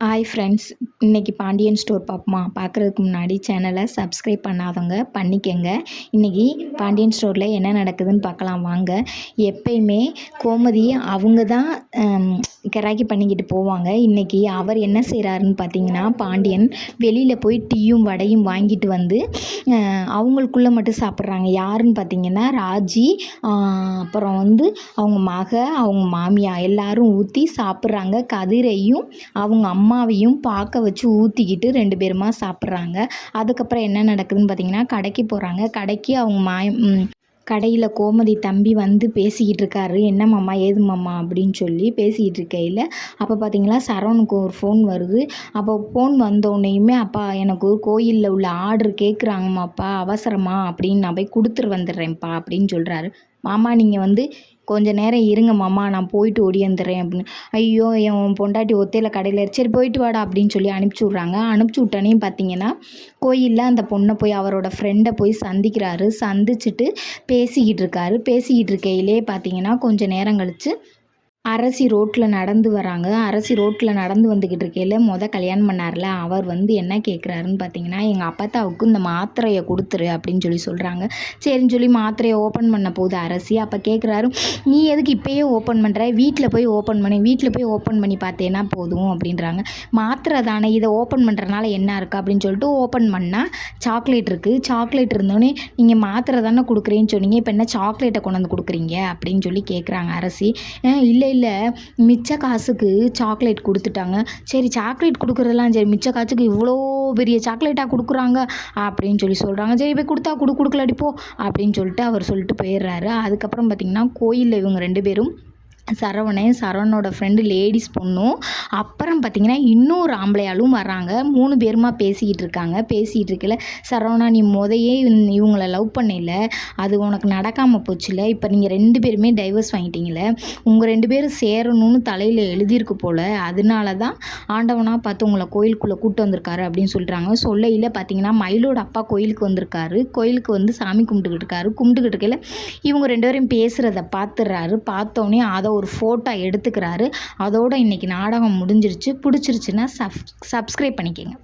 Hi friends, இன்றைக்கி Pandian store பார்ப்போமா? பார்க்குறதுக்கு முன்னாடி சேனலை சப்ஸ்கிரைப் பண்ணாதவங்க பண்ணிக்கங்க. இன்றைக்கி பாண்டியன் ஸ்டோரில் என்ன நடக்குதுன்னு பார்க்கலாம் வாங்க. எப்பயுமே கோமதி அவங்க தான் கிராக்கி பண்ணிக்கிட்டு போவாங்க. இன்றைக்கி அவர் என்ன செய்கிறாருன்னு பார்த்தீங்கன்னா, பாண்டியன் வெளியில் போய் டீயும் வடையும் வாங்கிட்டு வந்து அவங்களுக்குள்ளே மட்டும் சாப்பிட்றாங்க. யாருன்னு பார்த்தீங்கன்னா ராஜி, அப்புறம் அவங்க அவங்க மாமியா எல்லாரும் ஊற்றி சாப்பிட்றாங்க. கதிரையும் அவங்க அம்மாவையும் பார்க்க வச்சு ஊற்றிக்கிட்டு 2 பேருமா சாப்பிட்றாங்க. அதுக்கப்புறம் என்ன நடக்குதுன்னு பார்த்தீங்கன்னா, கடைக்கு போகிறாங்க. கடைக்கு அவங்க கடையில் கோமதி தம்பி வந்து பேசிக்கிட்டு இருக்காரு. என்ன மாமா ஏது மாமா அப்படின்னு சொல்லி பேசிக்கிட்டு இருக்கையில் அப்போ பார்த்தீங்களா சரவணுக்கு ஒரு ஃபோன் வருது. அப்போ ஃபோன் வந்தோடனேயுமே, அப்பா எனக்கு ஒரு கோயிலில் உள்ள ஆர்டர் கேட்குறாங்கம்மாப்பா, அவசரமா அப்படின்னு நான் போய் கொடுத்துட்டு வந்துடுறேன்ப்பா அப்படின்னு சொல்கிறாரு. மாமா நீங்கள் கொஞ்ச நேரம் இருங்க மாமா, நான் போயிட்டு ஓடியாந்துடுறேன் அப்படின்னு. ஐயோ என் பொண்டாட்டி ஒத்தையில் கடையில் சரி போயிட்டு வாடா அப்படின்னு சொல்லி அனுப்பிச்சி விட்றாங்க. அனுப்பிச்சி விட்டோன்னே பார்த்தீங்கன்னா, கோயிலில் அந்த பொண்ணை போய் அவரோட ஃப்ரெண்டை போய் சந்திக்கிறாரு. சந்திச்சுட்டு பேசிக்கிட்டு இருக்காரு. பேசிக்கிட்டு இருக்கையிலே பார்த்தீங்கன்னா கொஞ்சம் நேரம் கழித்து அரசி ரோட்டில் நடந்து வராங்க. அரசி ரோட்டில் நடந்து வந்துக்கிட்டு இருக்கையில் கல்யாணம் பண்ணார்ல, அவர் என்ன கேட்குறாருன்னு பார்த்தீங்கன்னா, எங்கள் அப்பத்தாவுக்கு இந்த மாத்திரையை கொடுத்துரு அப்படின்னு சொல்லி சொல்கிறாங்க. சரின்னு சொல்லி மாத்திரையை ஓப்பன் பண்ண போகுது அரசி. அப்போ கேட்குறாரு, நீ எதுக்கு இப்போயே ஓப்பன் பண்ணுற? வீட்டில் போய் ஓப்பன் பண்ணி பார்த்தேன்னா போதும் அப்படின்றாங்க. மாத்திரை தானே, இதை ஓப்பன் பண்ணுறதுனால என்ன இருக்குது அப்படின்னு சொல்லிட்டு ஓப்பன் பண்ணால் சாக்லேட் இருக்குது. சாக்லேட் இருந்தோடனே நீங்கள் மாத்திரை தானே கொடுக்குறேன்னு சொன்னீங்க, இப்போ என்ன சாக்லேட்டை கொண்டு வந்து கொடுக்குறீங்க அப்படின்னு சொல்லி கேட்குறாங்க அரசி. இல்லை மிச்ச காசுக்கு சாக்லேட் கொடுத்துட்டாங்க. சரி சாக்லேட் கொடுக்குறதெல்லாம் சரி, மிச்ச காசுக்கு இவ்வளோ பெரிய சாக்லேட்டாக கொடுக்குறாங்க அப்படின்னு சொல்லி சொல்கிறாங்க. சரி போய் கொடுத்தா கொடுக்கலாடி போ அப்படின்னு சொல்லிட்டு அவர் சொல்லிட்டு போயிடுறாரு. அதுக்கப்புறம் பார்த்திங்கன்னா கோயிலில் இவங்க 2 பேரும் சரவணோட ஃப்ரெண்டு லேடிஸ் பொண்ணும், அப்புறம் பார்த்திங்கன்னா இன்னொரு ஆம்பளையாலும் வராங்க. 3 பேருமா பேசிக்கிட்டு இருக்காங்க. பேசிகிட்டு இருக்கல, சரவணா நீ முதையே இவங்கள லவ் பண்ணல, அது உனக்கு நடக்காமல் போச்சுல, இப்போ நீங்கள் 2 பேருமே டைவர்ஸ் வாங்கிட்டீங்களே, உங்கள் 2 பேரும் சேரணும்னு தலையில் எழுதியிருக்கு போல், அதனால தான் ஆண்டவனாக பார்த்து உங்களை கோயிலுக்குள்ளே கூப்பிட்டு வந்திருக்காரு அப்படின்னு சொல்கிறாங்க. சொல்லையில் பார்த்திங்கன்னா மயிலோட அப்பா கோயிலுக்கு வந்திருக்காரு. கோயிலுக்கு சாமி கும்பிட்டுக்கிட்டு இருக்காரு. கும்பிட்டுக்கிட்டு இருக்கையில் இவங்க 2 பேரும் பேசுகிறத பார்த்துடுறாரு. பார்த்தோன்னே அதை ஒரு ஃபோட்டோ எடுத்துக்கிறாரு. அதோட இன்னைக்கு நாடகம் முடிஞ்சிருச்சு. பிடிச்சிருச்சுன்னா சப்ஸ்கிரைப் பண்ணிக்கங்க.